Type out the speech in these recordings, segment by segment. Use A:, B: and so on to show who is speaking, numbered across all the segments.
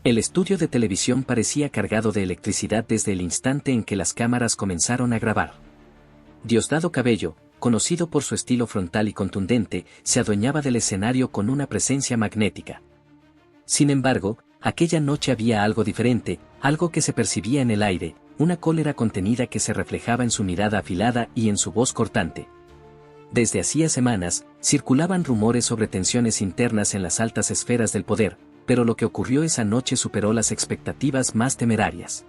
A: El estudio de televisión parecía cargado de electricidad desde el instante en que las cámaras comenzaron a grabar. Diosdado Cabello, conocido por su estilo frontal y contundente, se adueñaba del escenario con una presencia magnética. Sin embargo, aquella noche había algo diferente, algo que se percibía en el aire, una cólera contenida que se reflejaba en su mirada afilada y en su voz cortante. Desde hacía semanas, circulaban rumores sobre tensiones internas en las altas esferas del poder, pero lo que ocurrió esa noche superó las expectativas más temerarias.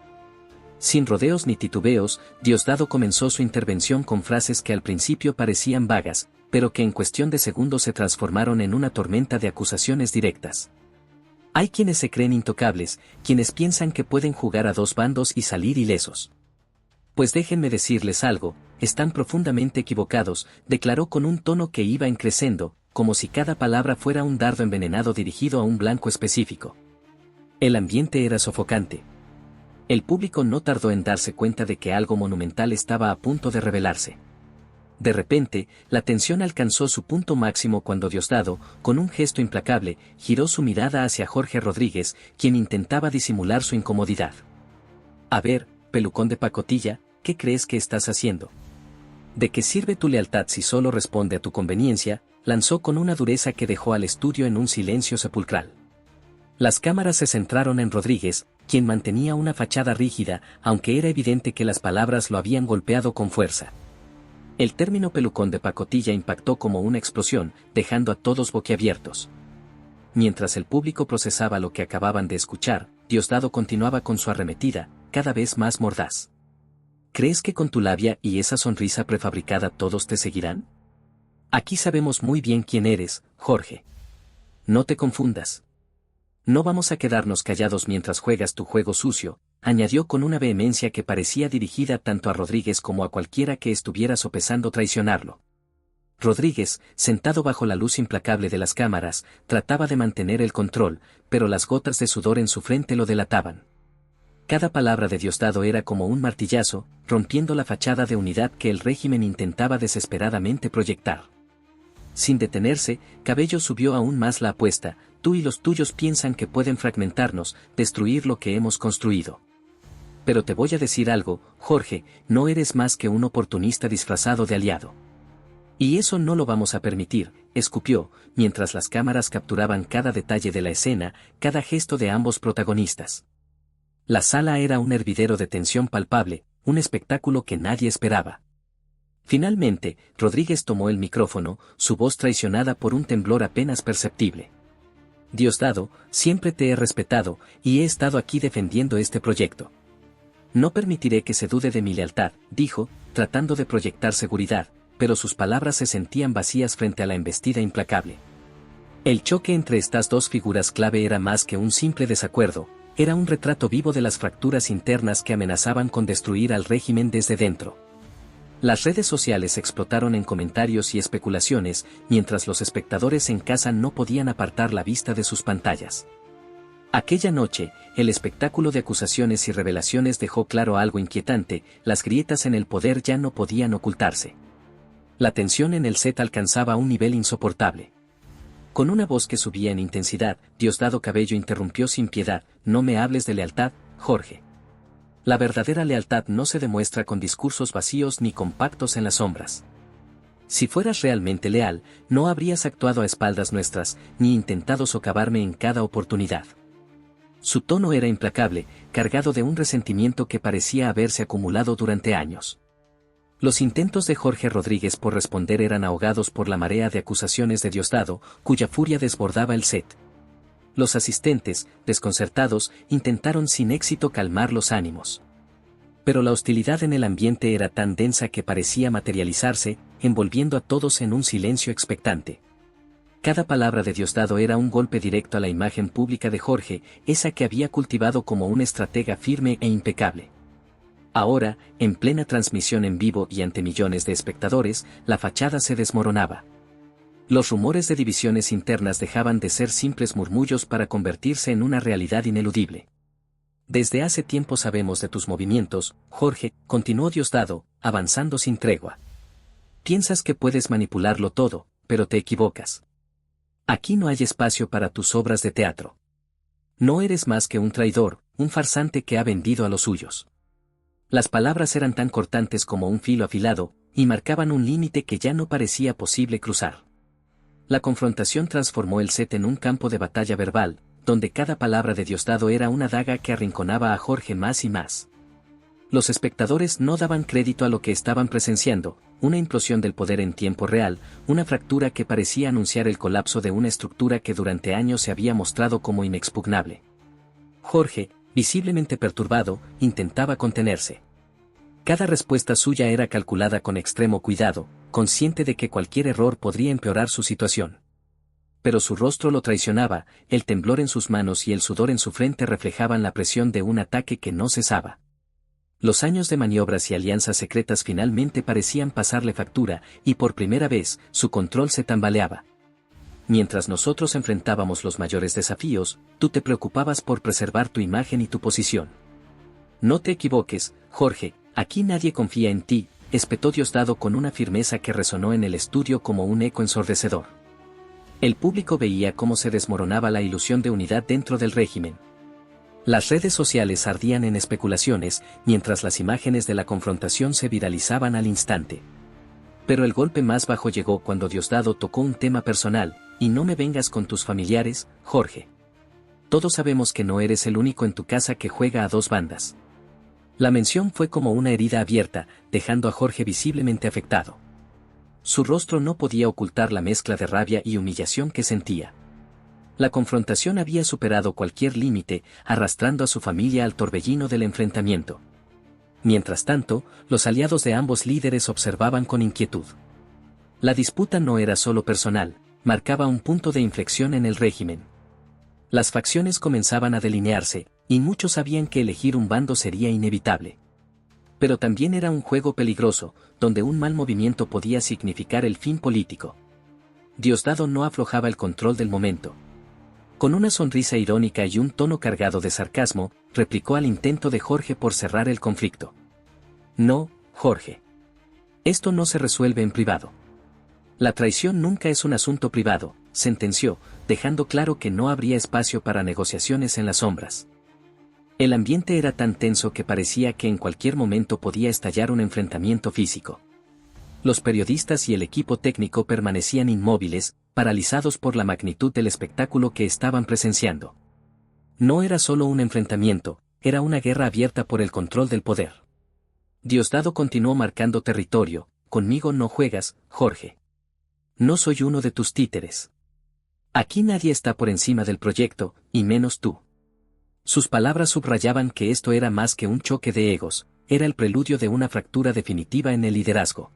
A: Sin rodeos ni titubeos, Diosdado comenzó su intervención con frases que al principio parecían vagas, pero que en cuestión de segundos se transformaron en una tormenta de acusaciones directas. Hay quienes se creen intocables, quienes piensan que pueden jugar a dos bandos y salir ilesos. Pues déjenme decirles algo, están profundamente equivocados, declaró con un tono que iba en crescendo, como si cada palabra fuera un dardo envenenado dirigido a un blanco específico. El ambiente era sofocante. El público no tardó en darse cuenta de que algo monumental estaba a punto de revelarse. De repente, la tensión alcanzó su punto máximo cuando Diosdado, con un gesto implacable, giró su mirada hacia Jorge Rodríguez, quien intentaba disimular su incomodidad. A ver, pelucón de pacotilla, ¿qué crees que estás haciendo? ¿De qué sirve tu lealtad si solo responde a tu conveniencia?, lanzó con una dureza que dejó al estudio en un silencio sepulcral. Las cámaras se centraron en Rodríguez, quien mantenía una fachada rígida, aunque era evidente que las palabras lo habían golpeado con fuerza. El término pelucón de pacotilla impactó como una explosión, dejando a todos boquiabiertos. Mientras el público procesaba lo que acababan de escuchar, Diosdado continuaba con su arremetida, cada vez más mordaz. ¿Crees que con tu labia y esa sonrisa prefabricada todos te seguirán? Aquí sabemos muy bien quién eres, Jorge. No te confundas. No vamos a quedarnos callados mientras juegas tu juego sucio, añadió con una vehemencia que parecía dirigida tanto a Rodríguez como a cualquiera que estuviera sopesando traicionarlo. Rodríguez, sentado bajo la luz implacable de las cámaras, trataba de mantener el control, pero las gotas de sudor en su frente lo delataban. Cada palabra de Diosdado era como un martillazo, rompiendo la fachada de unidad que el régimen intentaba desesperadamente proyectar. Sin detenerse, Cabello subió aún más la apuesta: tú y los tuyos piensan que pueden fragmentarnos, destruir lo que hemos construido. Pero te voy a decir algo, Jorge, no eres más que un oportunista disfrazado de aliado. Y eso no lo vamos a permitir, escupió, mientras las cámaras capturaban cada detalle de la escena, cada gesto de ambos protagonistas. La sala era un hervidero de tensión palpable, un espectáculo que nadie esperaba. Finalmente, Rodríguez tomó el micrófono, su voz traicionada por un temblor apenas perceptible. Diosdado, siempre te he respetado, y he estado aquí defendiendo este proyecto. No permitiré que se dude de mi lealtad, dijo, tratando de proyectar seguridad, pero sus palabras se sentían vacías frente a la embestida implacable. El choque entre estas dos figuras clave era más que un simple desacuerdo, era un retrato vivo de las fracturas internas que amenazaban con destruir al régimen desde dentro. Las redes sociales explotaron en comentarios y especulaciones, mientras los espectadores en casa no podían apartar la vista de sus pantallas. Aquella noche, el espectáculo de acusaciones y revelaciones dejó claro algo inquietante: las grietas en el poder ya no podían ocultarse. La tensión en el set alcanzaba un nivel insoportable. Con una voz que subía en intensidad, Diosdado Cabello interrumpió sin piedad: no me hables de lealtad, Jorge. La verdadera lealtad no se demuestra con discursos vacíos ni con pactos en las sombras. Si fueras realmente leal, no habrías actuado a espaldas nuestras, ni intentado socavarme en cada oportunidad. Su tono era implacable, cargado de un resentimiento que parecía haberse acumulado durante años. Los intentos de Jorge Rodríguez por responder eran ahogados por la marea de acusaciones de Diosdado, cuya furia desbordaba el set. Los asistentes, desconcertados, intentaron sin éxito calmar los ánimos. Pero la hostilidad en el ambiente era tan densa que parecía materializarse, envolviendo a todos en un silencio expectante. Cada palabra de Diosdado era un golpe directo a la imagen pública de Jorge, esa que había cultivado como un estratega firme e impecable. Ahora, en plena transmisión en vivo y ante millones de espectadores, la fachada se desmoronaba. Los rumores de divisiones internas dejaban de ser simples murmullos para convertirse en una realidad ineludible. Desde hace tiempo sabemos de tus movimientos, Jorge, continuó Diosdado, avanzando sin tregua. Piensas que puedes manipularlo todo, pero te equivocas. Aquí no hay espacio para tus obras de teatro. No eres más que un traidor, un farsante que ha vendido a los suyos. Las palabras eran tan cortantes como un filo afilado, y marcaban un límite que ya no parecía posible cruzar. La confrontación transformó el set en un campo de batalla verbal, donde cada palabra de Diosdado era una daga que arrinconaba a Jorge más y más. Los espectadores no daban crédito a lo que estaban presenciando, una implosión del poder en tiempo real, una fractura que parecía anunciar el colapso de una estructura que durante años se había mostrado como inexpugnable. Jorge, visiblemente perturbado, intentaba contenerse. Cada respuesta suya era calculada con extremo cuidado, consciente de que cualquier error podría empeorar su situación. Pero su rostro lo traicionaba, el temblor en sus manos y el sudor en su frente reflejaban la presión de un ataque que no cesaba. Los años de maniobras y alianzas secretas finalmente parecían pasarle factura, y por primera vez, su control se tambaleaba. Mientras nosotros enfrentábamos los mayores desafíos, tú te preocupabas por preservar tu imagen y tu posición. No te equivoques, Jorge, aquí nadie confía en ti, espetó Diosdado con una firmeza que resonó en el estudio como un eco ensordecedor. El público veía cómo se desmoronaba la ilusión de unidad dentro del régimen. Las redes sociales ardían en especulaciones, mientras las imágenes de la confrontación se viralizaban al instante. Pero el golpe más bajo llegó cuando Diosdado tocó un tema personal, y no me vengas con tus familiares, Jorge. Todos sabemos que no eres el único en tu casa que juega a dos bandas. La mención fue como una herida abierta, dejando a Jorge visiblemente afectado. Su rostro no podía ocultar la mezcla de rabia y humillación que sentía. La confrontación había superado cualquier límite, arrastrando a su familia al torbellino del enfrentamiento. Mientras tanto, los aliados de ambos líderes observaban con inquietud. La disputa no era solo personal, marcaba un punto de inflexión en el régimen. Las facciones comenzaban a delinearse, y muchos sabían que elegir un bando sería inevitable. Pero también era un juego peligroso, donde un mal movimiento podía significar el fin político. Diosdado no aflojaba el control del momento. Con una sonrisa irónica y un tono cargado de sarcasmo, replicó al intento de Jorge por cerrar el conflicto. No, Jorge. Esto no se resuelve en privado. La traición nunca es un asunto privado, sentenció, dejando claro que no habría espacio para negociaciones en las sombras. El ambiente era tan tenso que parecía que en cualquier momento podía estallar un enfrentamiento físico. Los periodistas y el equipo técnico permanecían inmóviles, paralizados por la magnitud del espectáculo que estaban presenciando. No era solo un enfrentamiento, era una guerra abierta por el control del poder. Diosdado continuó marcando territorio, conmigo no juegas, Jorge. No soy uno de tus títeres. Aquí nadie está por encima del proyecto, y menos tú. Sus palabras subrayaban que esto era más que un choque de egos, era el preludio de una fractura definitiva en el liderazgo.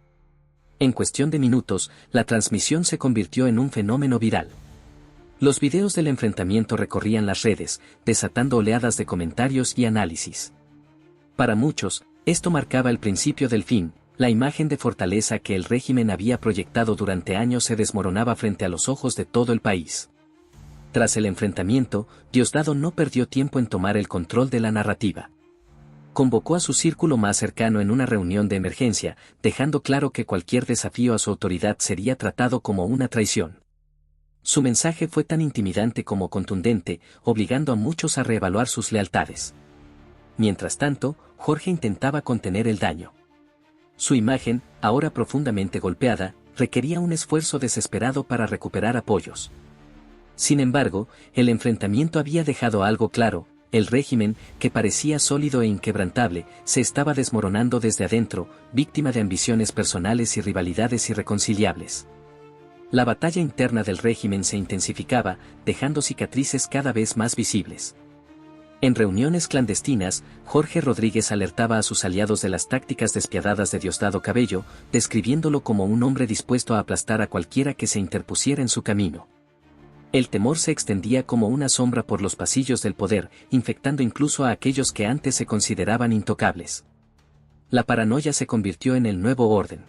A: En cuestión de minutos, la transmisión se convirtió en un fenómeno viral. Los videos del enfrentamiento recorrían las redes, desatando oleadas de comentarios y análisis. Para muchos, esto marcaba el principio del fin, la imagen de fortaleza que el régimen había proyectado durante años se desmoronaba frente a los ojos de todo el país. Tras el enfrentamiento, Diosdado no perdió tiempo en tomar el control de la narrativa. Convocó a su círculo más cercano en una reunión de emergencia, dejando claro que cualquier desafío a su autoridad sería tratado como una traición. Su mensaje fue tan intimidante como contundente, obligando a muchos a reevaluar sus lealtades. Mientras tanto, Jorge intentaba contener el daño. Su imagen, ahora profundamente golpeada, requería un esfuerzo desesperado para recuperar apoyos. Sin embargo, el enfrentamiento había dejado algo claro. El régimen, que parecía sólido e inquebrantable, se estaba desmoronando desde adentro, víctima de ambiciones personales y rivalidades irreconciliables. La batalla interna del régimen se intensificaba, dejando cicatrices cada vez más visibles. En reuniones clandestinas, Jorge Rodríguez alertaba a sus aliados de las tácticas despiadadas de Diosdado Cabello, describiéndolo como un hombre dispuesto a aplastar a cualquiera que se interpusiera en su camino. El temor se extendía como una sombra por los pasillos del poder, infectando incluso a aquellos que antes se consideraban intocables. La paranoia se convirtió en el nuevo orden.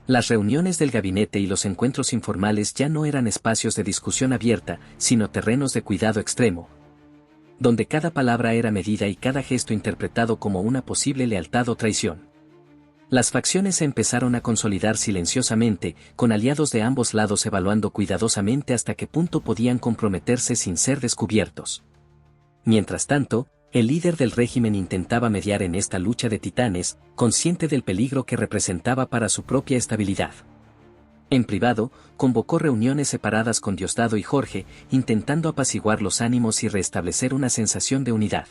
A: Las reuniones del gabinete y los encuentros informales ya no eran espacios de discusión abierta, sino terrenos de cuidado extremo, donde cada palabra era medida y cada gesto interpretado como una posible lealtad o traición. Las facciones se empezaron a consolidar silenciosamente, con aliados de ambos lados evaluando cuidadosamente hasta qué punto podían comprometerse sin ser descubiertos. Mientras tanto, el líder del régimen intentaba mediar en esta lucha de titanes, consciente del peligro que representaba para su propia estabilidad. En privado, convocó reuniones separadas con Diosdado y Jorge, intentando apaciguar los ánimos y restablecer una sensación de unidad.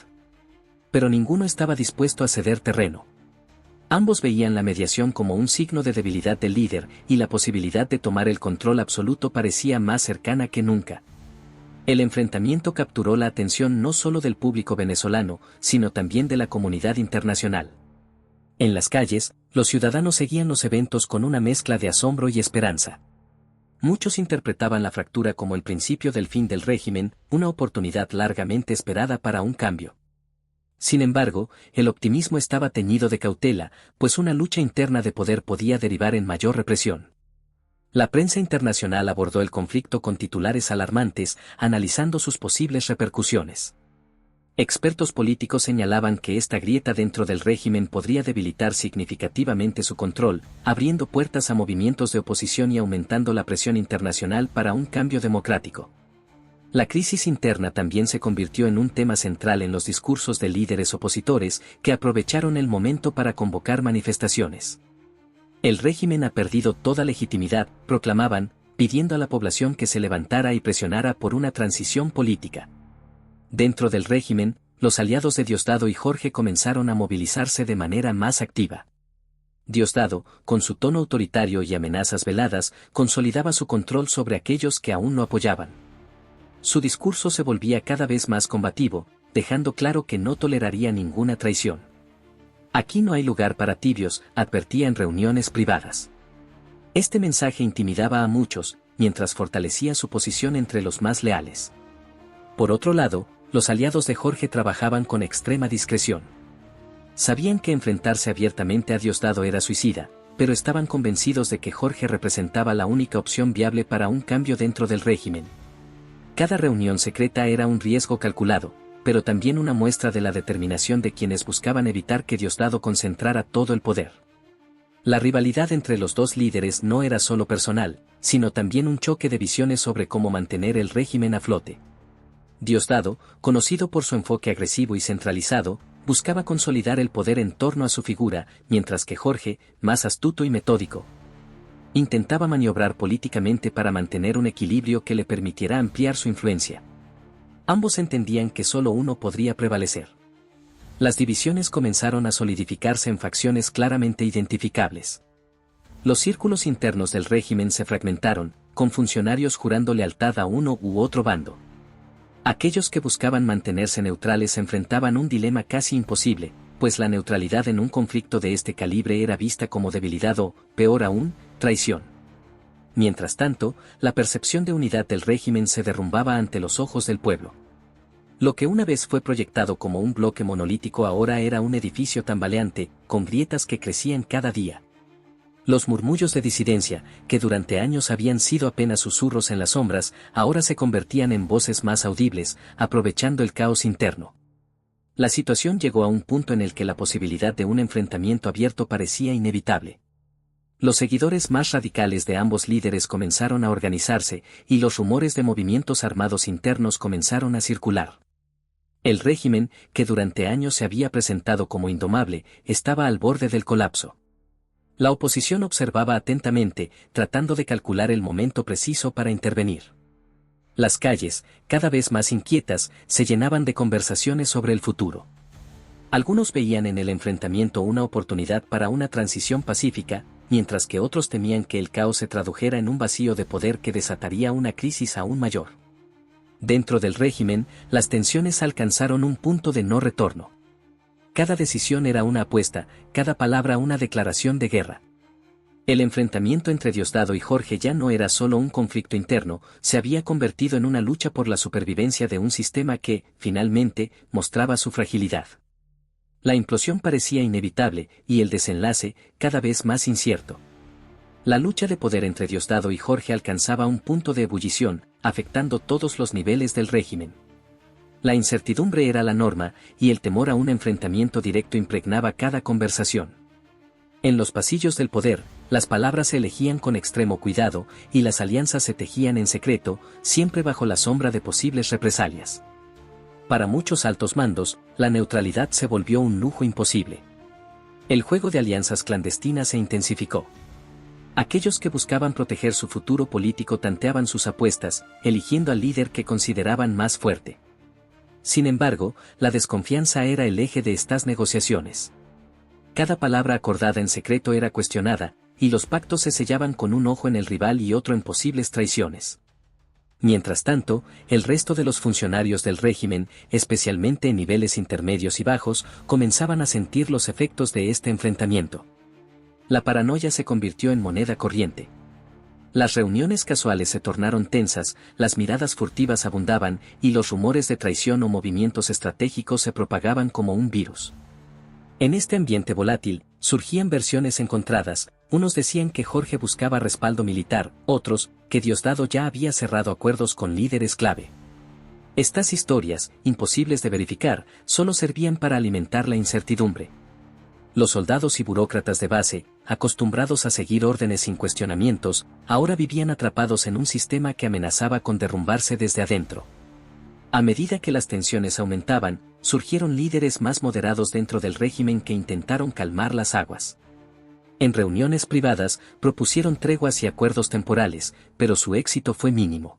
A: Pero ninguno estaba dispuesto a ceder terreno. Ambos veían la mediación como un signo de debilidad del líder, y la posibilidad de tomar el control absoluto parecía más cercana que nunca. El enfrentamiento capturó la atención no solo del público venezolano, sino también de la comunidad internacional. En las calles, los ciudadanos seguían los eventos con una mezcla de asombro y esperanza. Muchos interpretaban la fractura como el principio del fin del régimen, una oportunidad largamente esperada para un cambio. Sin embargo, el optimismo estaba teñido de cautela, pues una lucha interna de poder podía derivar en mayor represión. La prensa internacional abordó el conflicto con titulares alarmantes, analizando sus posibles repercusiones. Expertos políticos señalaban que esta grieta dentro del régimen podría debilitar significativamente su control, abriendo puertas a movimientos de oposición y aumentando la presión internacional para un cambio democrático. La crisis interna también se convirtió en un tema central en los discursos de líderes opositores, que aprovecharon el momento para convocar manifestaciones. El régimen ha perdido toda legitimidad, proclamaban, pidiendo a la población que se levantara y presionara por una transición política. Dentro del régimen, los aliados de Diosdado y Jorge comenzaron a movilizarse de manera más activa. Diosdado, con su tono autoritario y amenazas veladas, consolidaba su control sobre aquellos que aún lo apoyaban. Su discurso se volvía cada vez más combativo, dejando claro que no toleraría ninguna traición. Aquí no hay lugar para tibios, advertía en reuniones privadas. Este mensaje intimidaba a muchos, mientras fortalecía su posición entre los más leales. Por otro lado, los aliados de Jorge trabajaban con extrema discreción. Sabían que enfrentarse abiertamente a Diosdado era suicida, pero estaban convencidos de que Jorge representaba la única opción viable para un cambio dentro del régimen. Cada reunión secreta era un riesgo calculado, pero también una muestra de la determinación de quienes buscaban evitar que Diosdado concentrara todo el poder. La rivalidad entre los dos líderes no era solo personal, sino también un choque de visiones sobre cómo mantener el régimen a flote. Diosdado, conocido por su enfoque agresivo y centralizado, buscaba consolidar el poder en torno a su figura, mientras que Jorge, más astuto y metódico, intentaba maniobrar políticamente para mantener un equilibrio que le permitiera ampliar su influencia. Ambos entendían que solo uno podría prevalecer. Las divisiones comenzaron a solidificarse en facciones claramente identificables. Los círculos internos del régimen se fragmentaron, con funcionarios jurando lealtad a uno u otro bando. Aquellos que buscaban mantenerse neutrales enfrentaban un dilema casi imposible, pues la neutralidad en un conflicto de este calibre era vista como debilidad o, peor aún, traición. Mientras tanto, la percepción de unidad del régimen se derrumbaba ante los ojos del pueblo. Lo que una vez fue proyectado como un bloque monolítico ahora era un edificio tambaleante, con grietas que crecían cada día. Los murmullos de disidencia, que durante años habían sido apenas susurros en las sombras, ahora se convertían en voces más audibles, aprovechando el caos interno. La situación llegó a un punto en el que la posibilidad de un enfrentamiento abierto parecía inevitable. Los seguidores más radicales de ambos líderes comenzaron a organizarse, y los rumores de movimientos armados internos comenzaron a circular. El régimen, que durante años se había presentado como indomable, estaba al borde del colapso. La oposición observaba atentamente, tratando de calcular el momento preciso para intervenir. Las calles, cada vez más inquietas, se llenaban de conversaciones sobre el futuro. Algunos veían en el enfrentamiento una oportunidad para una transición pacífica, mientras que otros temían que el caos se tradujera en un vacío de poder que desataría una crisis aún mayor. Dentro del régimen, las tensiones alcanzaron un punto de no retorno. Cada decisión era una apuesta, cada palabra una declaración de guerra. El enfrentamiento entre Diosdado y Jorge ya no era solo un conflicto interno, se había convertido en una lucha por la supervivencia de un sistema que, finalmente, mostraba su fragilidad. La implosión parecía inevitable, y el desenlace, cada vez más incierto. La lucha de poder entre Diosdado y Jorge alcanzaba un punto de ebullición, afectando todos los niveles del régimen. La incertidumbre era la norma, y el temor a un enfrentamiento directo impregnaba cada conversación. En los pasillos del poder, las palabras se elegían con extremo cuidado, y las alianzas se tejían en secreto, siempre bajo la sombra de posibles represalias. Para muchos altos mandos, la neutralidad se volvió un lujo imposible. El juego de alianzas clandestinas se intensificó. Aquellos que buscaban proteger su futuro político tanteaban sus apuestas, eligiendo al líder que consideraban más fuerte. Sin embargo, la desconfianza era el eje de estas negociaciones. Cada palabra acordada en secreto era cuestionada, y los pactos se sellaban con un ojo en el rival y otro en posibles traiciones. Mientras tanto, el resto de los funcionarios del régimen, especialmente en niveles intermedios y bajos, comenzaban a sentir los efectos de este enfrentamiento. La paranoia se convirtió en moneda corriente. Las reuniones casuales se tornaron tensas, las miradas furtivas abundaban, y los rumores de traición o movimientos estratégicos se propagaban como un virus. En este ambiente volátil, surgían versiones encontradas. Unos decían que Jorge buscaba respaldo militar, otros, que Diosdado ya había cerrado acuerdos con líderes clave. Estas historias, imposibles de verificar, solo servían para alimentar la incertidumbre. Los soldados y burócratas de base, acostumbrados a seguir órdenes sin cuestionamientos, ahora vivían atrapados en un sistema que amenazaba con derrumbarse desde adentro. A medida que las tensiones aumentaban, surgieron líderes más moderados dentro del régimen que intentaron calmar las aguas. En reuniones privadas, propusieron treguas y acuerdos temporales, pero su éxito fue mínimo.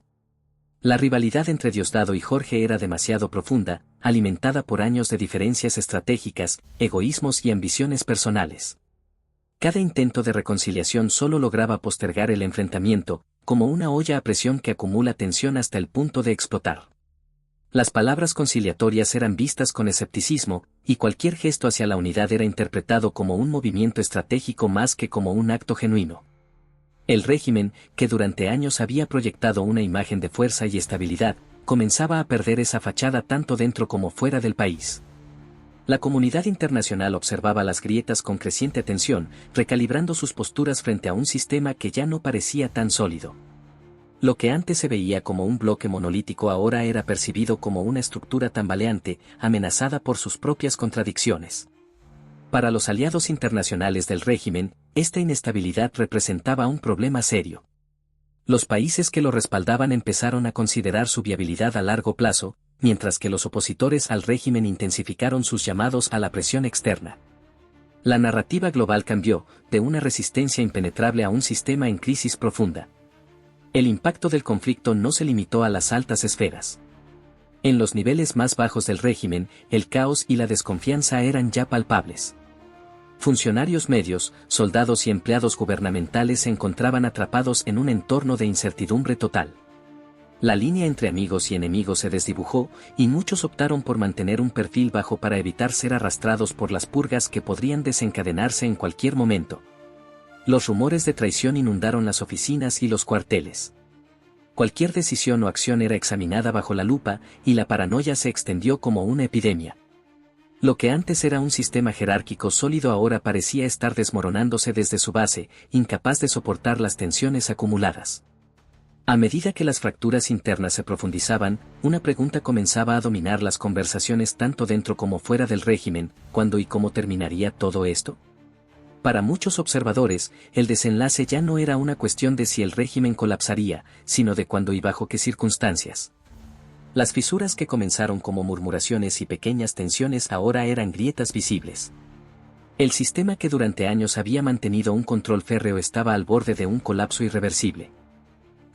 A: La rivalidad entre Diosdado y Jorge era demasiado profunda, alimentada por años de diferencias estratégicas, egoísmos y ambiciones personales. Cada intento de reconciliación solo lograba postergar el enfrentamiento, como una olla a presión que acumula tensión hasta el punto de explotar. Las palabras conciliatorias eran vistas con escepticismo, y cualquier gesto hacia la unidad era interpretado como un movimiento estratégico más que como un acto genuino. El régimen, que durante años había proyectado una imagen de fuerza y estabilidad, comenzaba a perder esa fachada tanto dentro como fuera del país. La comunidad internacional observaba las grietas con creciente atención, recalibrando sus posturas frente a un sistema que ya no parecía tan sólido. Lo que antes se veía como un bloque monolítico ahora era percibido como una estructura tambaleante, amenazada por sus propias contradicciones. Para los aliados internacionales del régimen, esta inestabilidad representaba un problema serio. Los países que lo respaldaban empezaron a considerar su viabilidad a largo plazo, mientras que los opositores al régimen intensificaron sus llamados a la presión externa. La narrativa global cambió, de una resistencia impenetrable a un sistema en crisis profunda. El impacto del conflicto no se limitó a las altas esferas. En los niveles más bajos del régimen, el caos y la desconfianza eran ya palpables. Funcionarios medios, soldados y empleados gubernamentales se encontraban atrapados en un entorno de incertidumbre total. La línea entre amigos y enemigos se desdibujó, y muchos optaron por mantener un perfil bajo para evitar ser arrastrados por las purgas que podrían desencadenarse en cualquier momento. Los rumores de traición inundaron las oficinas y los cuarteles. Cualquier decisión o acción era examinada bajo la lupa, y la paranoia se extendió como una epidemia. Lo que antes era un sistema jerárquico sólido ahora parecía estar desmoronándose desde su base, incapaz de soportar las tensiones acumuladas. A medida que las fracturas internas se profundizaban, una pregunta comenzaba a dominar las conversaciones tanto dentro como fuera del régimen: ¿cuándo y cómo terminaría todo esto? Para muchos observadores, el desenlace ya no era una cuestión de si el régimen colapsaría, sino de cuándo y bajo qué circunstancias. Las fisuras que comenzaron como murmuraciones y pequeñas tensiones ahora eran grietas visibles. El sistema que durante años había mantenido un control férreo estaba al borde de un colapso irreversible.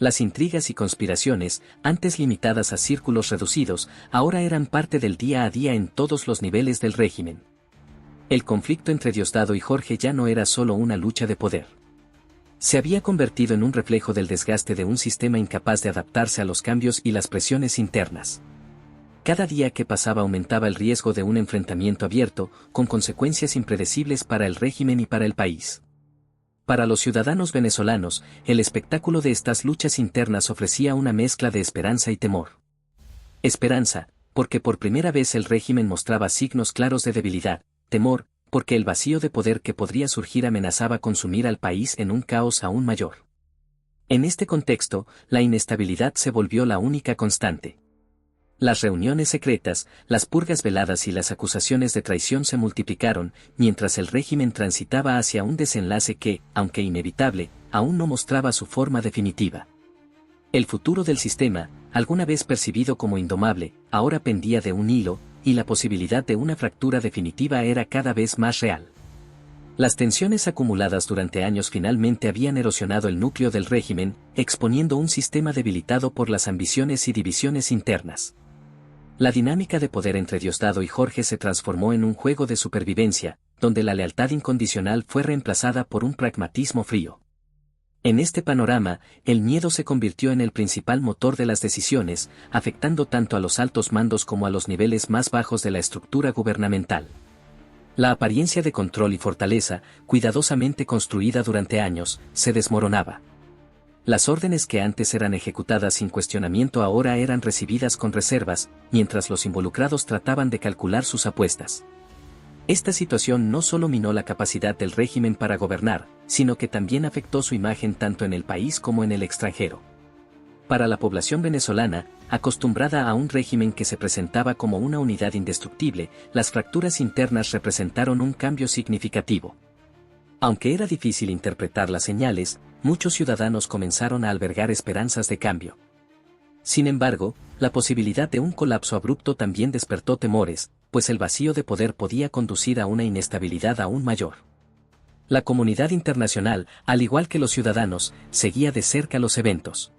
A: Las intrigas y conspiraciones, antes limitadas a círculos reducidos, ahora eran parte del día a día en todos los niveles del régimen. El conflicto entre Diosdado y Jorge ya no era solo una lucha de poder. Se había convertido en un reflejo del desgaste de un sistema incapaz de adaptarse a los cambios y las presiones internas. Cada día que pasaba aumentaba el riesgo de un enfrentamiento abierto, con consecuencias impredecibles para el régimen y para el país. Para los ciudadanos venezolanos, el espectáculo de estas luchas internas ofrecía una mezcla de esperanza y temor. Esperanza, porque por primera vez el régimen mostraba signos claros de debilidad; temor, porque el vacío de poder que podría surgir amenazaba consumir al país en un caos aún mayor. En este contexto, la inestabilidad se volvió la única constante. Las reuniones secretas, las purgas veladas y las acusaciones de traición se multiplicaron, mientras el régimen transitaba hacia un desenlace que, aunque inevitable, aún no mostraba su forma definitiva. El futuro del sistema, alguna vez percibido como indomable, ahora pendía de un hilo, y la posibilidad de una fractura definitiva era cada vez más real. Las tensiones acumuladas durante años finalmente habían erosionado el núcleo del régimen, exponiendo un sistema debilitado por las ambiciones y divisiones internas. La dinámica de poder entre Diosdado y Jorge se transformó en un juego de supervivencia, donde la lealtad incondicional fue reemplazada por un pragmatismo frío. En este panorama, el miedo se convirtió en el principal motor de las decisiones, afectando tanto a los altos mandos como a los niveles más bajos de la estructura gubernamental. La apariencia de control y fortaleza, cuidadosamente construida durante años, se desmoronaba. Las órdenes que antes eran ejecutadas sin cuestionamiento ahora eran recibidas con reservas, mientras los involucrados trataban de calcular sus apuestas. Esta situación no solo minó la capacidad del régimen para gobernar, sino que también afectó su imagen tanto en el país como en el extranjero. Para la población venezolana, acostumbrada a un régimen que se presentaba como una unidad indestructible, las fracturas internas representaron un cambio significativo. Aunque era difícil interpretar las señales, muchos ciudadanos comenzaron a albergar esperanzas de cambio. Sin embargo, la posibilidad de un colapso abrupto también despertó temores, pues el vacío de poder podía conducir a una inestabilidad aún mayor. La comunidad internacional, al igual que los ciudadanos, seguía de cerca los eventos.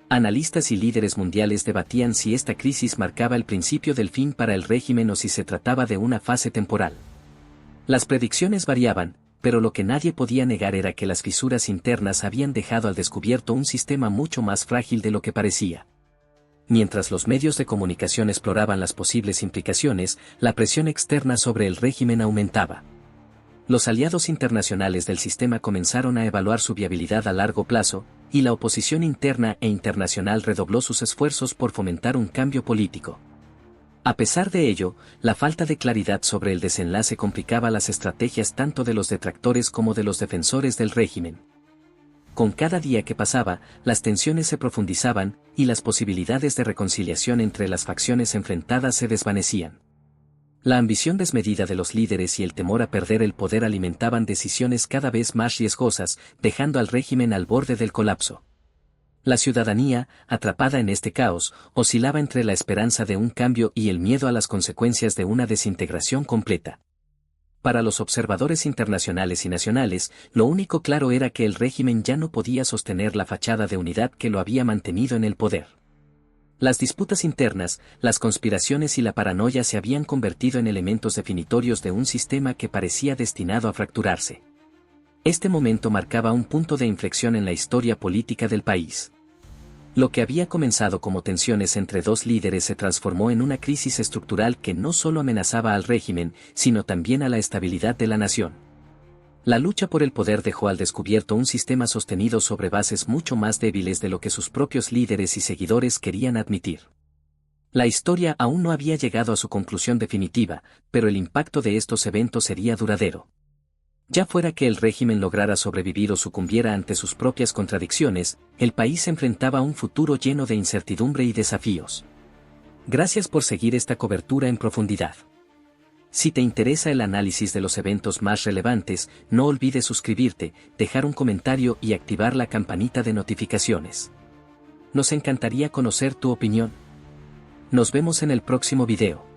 A: Analistas y líderes mundiales debatían si esta crisis marcaba el principio del fin para el régimen o si se trataba de una fase temporal. Las predicciones variaban, pero lo que nadie podía negar era que las fisuras internas habían dejado al descubierto un sistema mucho más frágil de lo que parecía. Mientras los medios de comunicación exploraban las posibles implicaciones, la presión externa sobre el régimen aumentaba. Los aliados internacionales del sistema comenzaron a evaluar su viabilidad a largo plazo, y la oposición interna e internacional redobló sus esfuerzos por fomentar un cambio político. A pesar de ello, la falta de claridad sobre el desenlace complicaba las estrategias tanto de los detractores como de los defensores del régimen. Con cada día que pasaba, las tensiones se profundizaban, y las posibilidades de reconciliación entre las facciones enfrentadas se desvanecían. La ambición desmedida de los líderes y el temor a perder el poder alimentaban decisiones cada vez más riesgosas, dejando al régimen al borde del colapso. La ciudadanía, atrapada en este caos, oscilaba entre la esperanza de un cambio y el miedo a las consecuencias de una desintegración completa. Para los observadores internacionales y nacionales, lo único claro era que el régimen ya no podía sostener la fachada de unidad que lo había mantenido en el poder. Las disputas internas, las conspiraciones y la paranoia se habían convertido en elementos definitorios de un sistema que parecía destinado a fracturarse. Este momento marcaba un punto de inflexión en la historia política del país. Lo que había comenzado como tensiones entre dos líderes se transformó en una crisis estructural que no solo amenazaba al régimen, sino también a la estabilidad de la nación. La lucha por el poder dejó al descubierto un sistema sostenido sobre bases mucho más débiles de lo que sus propios líderes y seguidores querían admitir. La historia aún no había llegado a su conclusión definitiva, pero el impacto de estos eventos sería duradero. Ya fuera que el régimen lograra sobrevivir o sucumbiera ante sus propias contradicciones, el país se enfrentaba a un futuro lleno de incertidumbre y desafíos. Gracias por seguir esta cobertura en profundidad. Si te interesa el análisis de los eventos más relevantes, no olvides suscribirte, dejar un comentario y activar la campanita de notificaciones. Nos encantaría conocer tu opinión. Nos vemos en el próximo video.